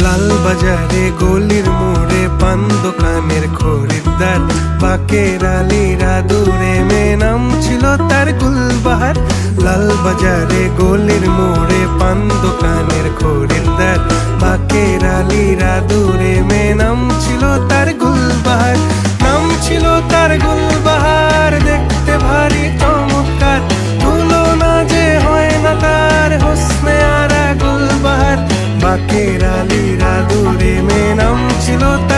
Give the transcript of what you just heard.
লাল বাজারে গলির মোড়ে পান দোকানের খরিদ্দার, বাকের আলীরা দূরে মেয়ে নাম ছিল তার গুলবাহার। লাল বাজারে গলির মোড়ে পান দোকানের খরিদ্দার, বাকের আলীরা দূরে মেয়ে নাম ছিল তার গুলবাহার। নাম ছিল তার গুলবাহার, দেখতে ভারী চমৎকার, তুলনা যে হয় না তার হোসনে আরা গুলবাহার। বাকের আলীরা দূরে মেয়ে নাম ছিল তার